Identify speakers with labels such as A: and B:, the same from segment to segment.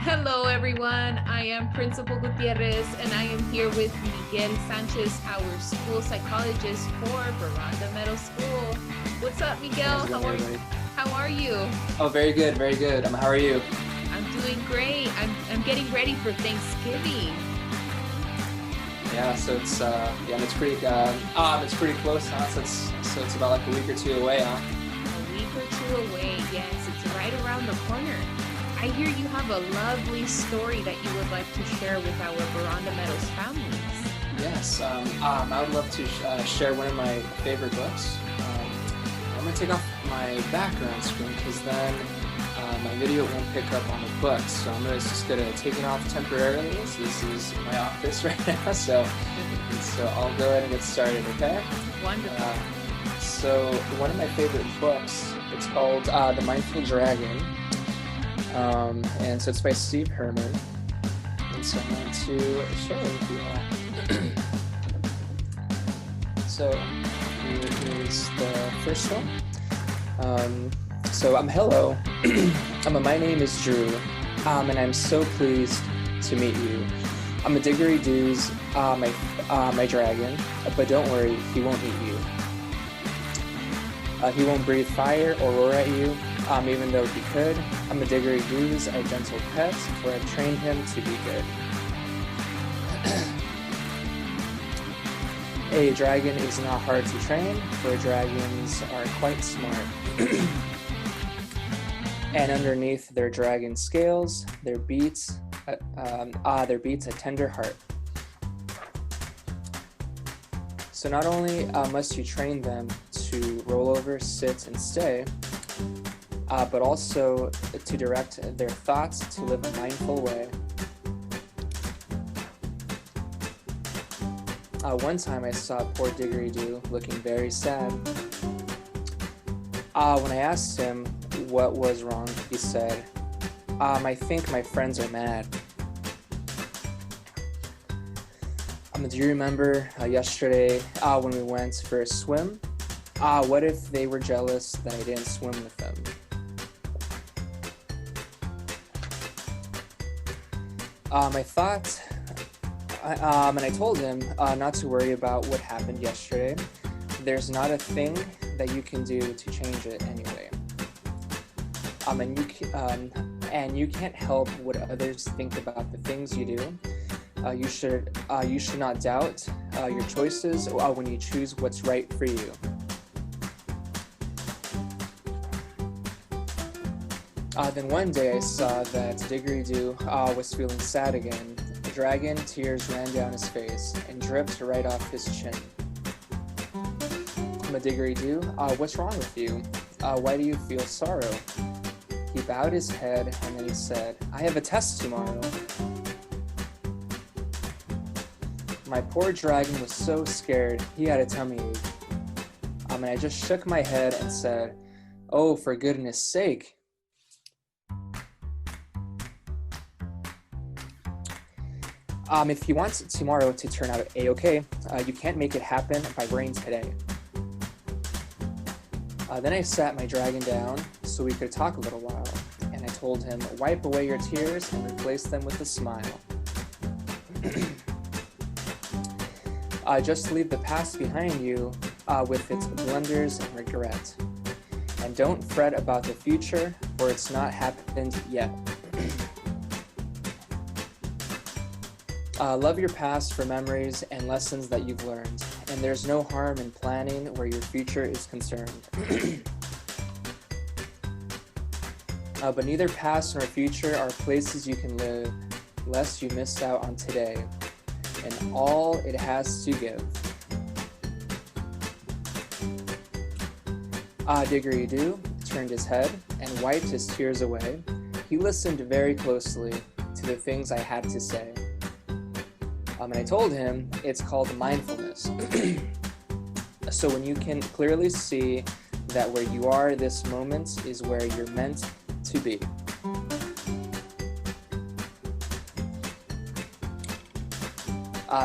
A: Hello, everyone. I am Principal Gutierrez, and I am here with Miguel Sanchez, our school psychologist for Veranda Middle School. What's up, Miguel? How are you?
B: Oh, very good, very good. How are you?
A: I'm doing great. I'm getting ready for Thanksgiving.
B: Yeah, so it's pretty close, huh? So it's about like a week or two away, huh?
A: A week or two away, yes. It's right around the corner. I hear you have a lovely story that you would like to share with our Veranda Meadows families.
B: Yes, I would love to share one of my favorite books. I'm going to take off my background screen because then my video won't pick up on the books. So I'm just going to take it off temporarily. So this is my office right now. So I'll go ahead and get started, okay?
A: Wonderful.
B: So one of my favorite books, it's called The Mindful Dragon. And so it's by Steve Herman. And so I'm going to share it with you all. So here is the first one. Hello. My name is Drew, and I'm so pleased to meet you. I'm a didgeridoo's my dragon, but don't worry, he won't eat you. He won't breathe fire or roar at you, even though he could. I'm a didgeridoo's a gentle pet, where I've trained him to be good. A dragon is not hard to train, for dragons are quite smart. And underneath their dragon scales, there beats a tender heart. So not only must you train them to roll over, sit, and stay, but also to direct their thoughts to live a mindful way. One time I saw poor Didgeridoo looking very sad. When I asked him what was wrong, he said, I think my friends are mad. Do you remember yesterday when we went for a swim? What if they were jealous that I didn't swim with them? And I told him not to worry about what happened yesterday. There's not a thing that you can do to change it anyway. And you can't help what others think about the things you do. You should not doubt your choices when you choose what's right for you. Then one day I saw that Didgeridoo was feeling sad again. The dragon tears ran down his face and dripped right off his chin. Didgeridoo, what's wrong with you? Why do you feel sorrow? He bowed his head and then he said, I have a test tomorrow. My poor dragon was so scared, he had a tummy ache. And I just shook my head and said, oh, for goodness sake. If you want tomorrow to turn out A-okay, you can't make it happen by worrying today. Then I sat my dragon down so we could talk a little while, and I told him, wipe away your tears and replace them with a smile. Just leave the past behind you with its blunders and regret. And don't fret about the future, for it's not happened yet. Love your past for memories and lessons that you've learned, and there's no harm in planning where your future is concerned. But neither past nor future are places you can live, lest you miss out on today and all it has to give. Didgeridoo turned his head and wiped his tears away. He listened very closely to the things I had to say. And I told him it's called mindfulness. So when you can clearly see that where you are this moment is where you're meant to be.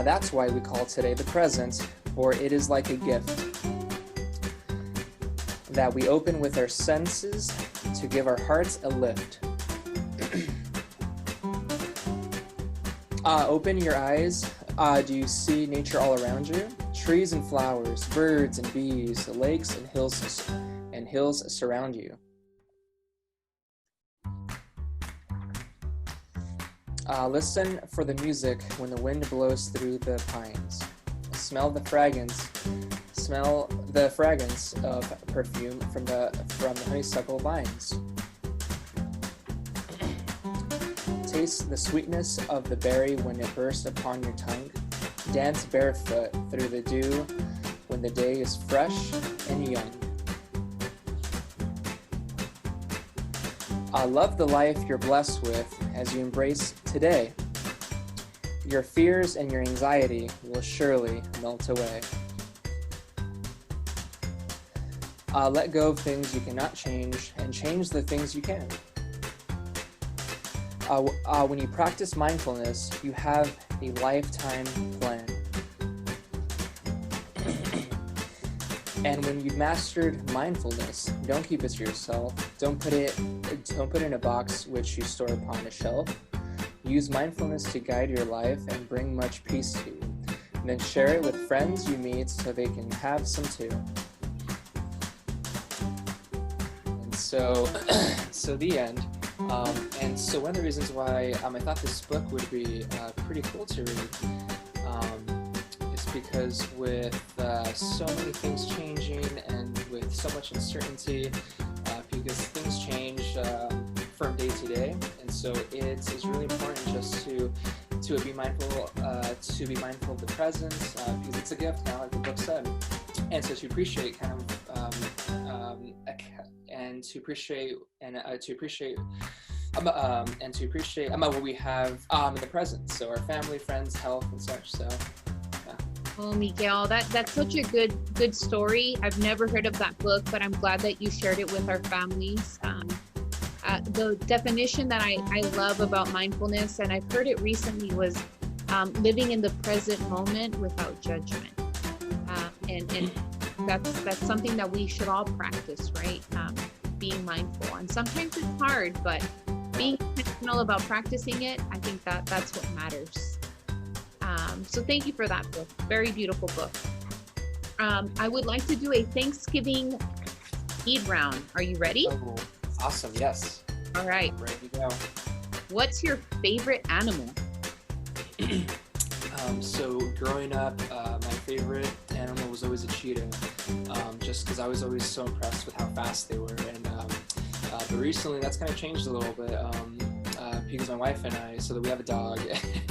B: That's why we call today the present, or it is like a gift that we open with our senses to give our hearts a lift. Open your eyes. Do you see nature all around you? Trees and flowers, birds and bees, lakes and hills surround you. Listen for the music when the wind blows through the pines. Smell the fragrance of perfume from the honeysuckle vines. Taste the sweetness of the berry when it bursts upon your tongue. Dance barefoot through the dew when the day is fresh and young. Love the life you're blessed with as you embrace today. Your fears and your anxiety will surely melt away. Let go of things you cannot change and change the things you can. When you practice mindfulness, you have a lifetime plan. And when you've mastered mindfulness, don't keep it to yourself. Don't put it in a box which you store upon a shelf. Use mindfulness to guide your life and bring much peace to you. And then share it with friends you meet so they can have some too. And so the end. And so one of the reasons why I thought this book would be pretty cool to read is because with so many things changing and with so much uncertainty, because things change from day to day, and so it's really important just to be mindful of the present, because it's a gift, kind of like the book said, and so to appreciate what we have in the present, so our family, friends, health, and such. So yeah.
A: Oh, Miguel, that's such a good story. I've never heard of that book, but I'm glad that you shared it with our families. The definition that I love about mindfulness, and I've heard it recently, was living in the present moment without judgment. And that's something that we should all practice, right? Being mindful. And sometimes it's hard, but being intentional about practicing it, I think that's what matters. So thank you for that book. Very beautiful book. I would like to do a Thanksgiving speed round. Are you ready?
B: Oh, awesome. Yes.
A: All right.
B: Ready to go.
A: What's your favorite animal?
B: So growing up, my favorite animal was always a cheetah, just because I was always so impressed with how fast they were. And but recently that's kind of changed a little bit, because my wife and I, so that we have a dog,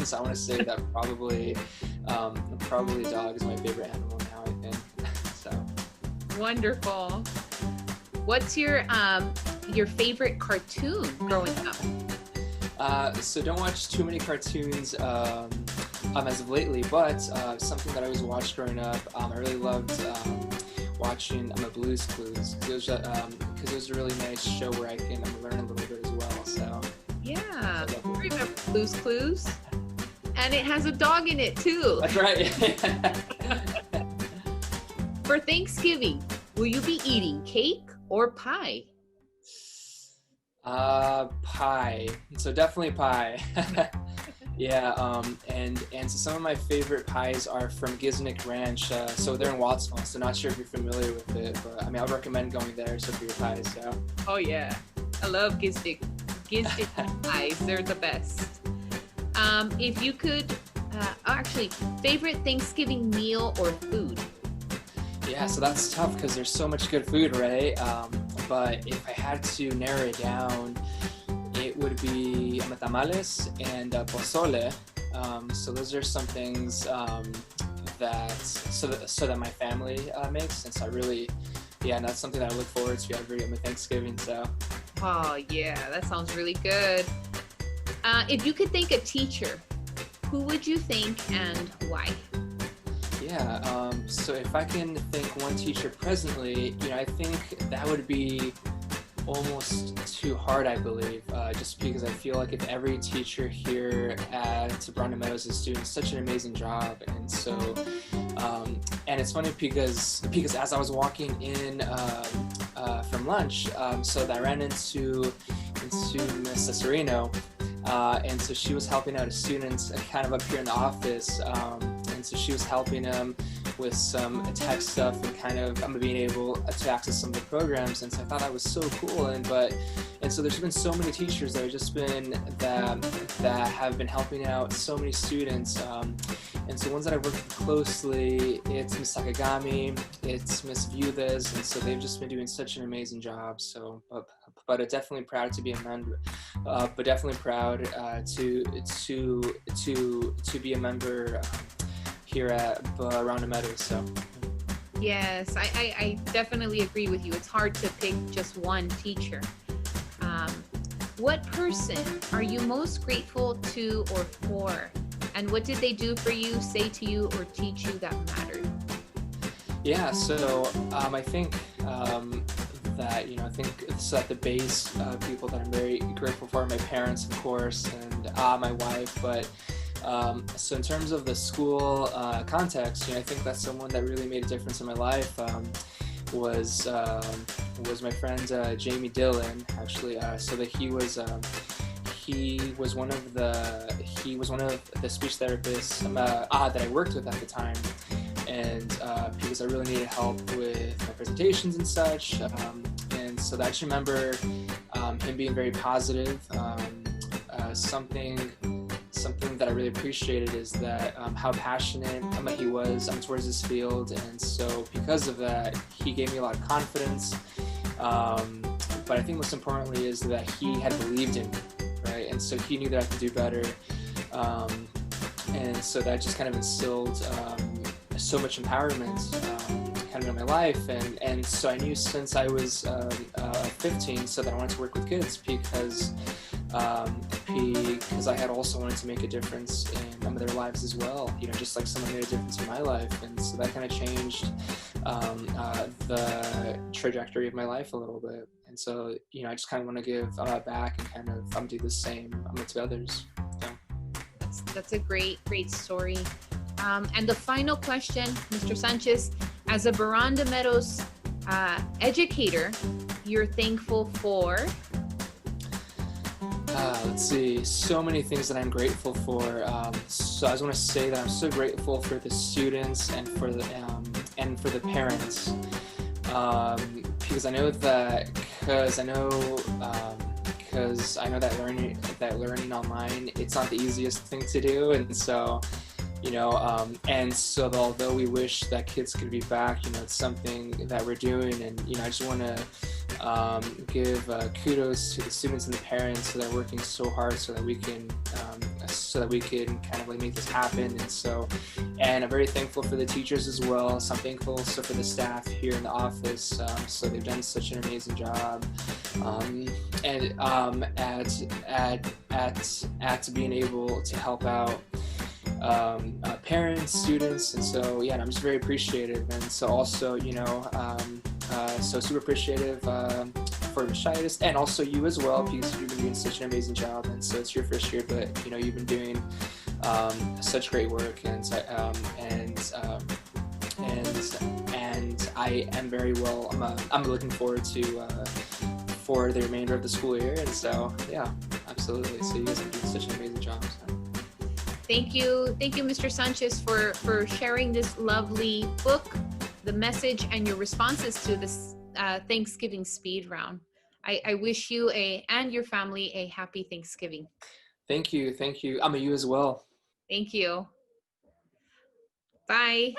B: so I want to say that probably a dog is my favorite animal now, I think. So
A: Wonderful. What's your favorite cartoon growing up?
B: So don't watch too many cartoons as of lately, but something that I always watched growing up, I really loved watching Blue's Clues, because it was a really nice show where I can learn a little bit as well. So
A: yeah, I remember Blue's Clues, and it has a dog in it too.
B: That's right.
A: For Thanksgiving, will you be eating cake or pie?
B: Pie. So definitely pie. Yeah, and so some of my favorite pies are from Giznik Ranch. So they're in Wattsville, so not sure if you're familiar with it, but I would recommend going there for your pies. So.
A: Oh yeah, I love Giznik pies. They're the best. If you could, actually, favorite Thanksgiving meal or food?
B: Yeah, so that's tough because there's so much good food, right? But if I had to narrow it down, it would be tamales and pozole. So those are some things that my family makes, and so I really, and that's something that I look forward to every Thanksgiving. So.
A: Oh yeah, that sounds really good. If you could thank a teacher, who would you thank and why?
B: Yeah, so if I can thank one teacher presently, I think that would be almost too hard, I believe, just because I feel like if every teacher here at Brandon Meadows is doing such an amazing job. And so, and it's funny because as I was walking in from lunch, so that I ran into Miss Sereno, And so she was helping out a student kind of up here in the office. And so she was helping him with some tech stuff and kind of being able to access some of the programs. And so I thought that was so cool. And so there's been so many teachers that have just been that have been helping out so many students. And so ones that I've worked with closely, it's Miss Sakagami, it's Miss Viudes, and so they've just been doing such an amazing job. So, but I'm definitely proud to be a member. But definitely proud to be a member here at Baranda Meadows. So.
A: Yes, I definitely agree with you. It's hard to pick just one teacher. What person are you most grateful to or for? And what did they do for you, say to you, or teach you that mattered?
B: Yeah, so I think that, I think it's at the base, people that I'm very grateful for, my parents, of course, and my wife. But so in terms of the school context, I think that someone that really made a difference in my life was my friend Jamie Dillon, actually. So that he was one of the speech therapists that I worked with at the time, and because I really needed help with my presentations and such, and so I just remember him being very positive. Something that I really appreciated is that how passionate he was towards his field, and so because of that, he gave me a lot of confidence. But I think most importantly is that he had believed in me, right? And so he knew that I could do better, and so that just kind of instilled so much empowerment kind of in my life. And so I knew since I was 15, so that I wanted to work with kids because I had also wanted to make a difference in their lives as well, just like someone made a difference in my life. And so that kind of changed the trajectory of my life a little bit. And so, I just kind of want to give back and kind of do the same to others. So.
A: That's a great story. And the final question, Mr. Sanchez, as a Baranda Meadows educator, you're thankful for?
B: Let's see, so many things that I'm grateful for. So I just want to say that I'm so grateful for the students and for the parents, because I know that learning online, it's not the easiest thing to do, and so. And so although we wish that kids could be back, it's something that we're doing, and I just want to give kudos to the students and the parents that are working so hard so that we can kind of make this happen. And I'm very thankful for the teachers as well. So I'm thankful also for the staff here in the office. So they've done such an amazing job, at being able to help out parents, students, and so I'm just very appreciative. And so also so super appreciative for Machias, and also you as well, because you've been doing such an amazing job. And so it's your first year, but you've been doing such great work, and I am very well. I'm looking forward to for the remainder of the school year, and so absolutely. So you guys are doing such an amazing job. So.
A: Thank you, Mr. Sanchez, for sharing this lovely book, the message, and your responses to this Thanksgiving speed round. I wish you and your family a happy Thanksgiving.
B: Thank you. You as well.
A: Thank you. Bye.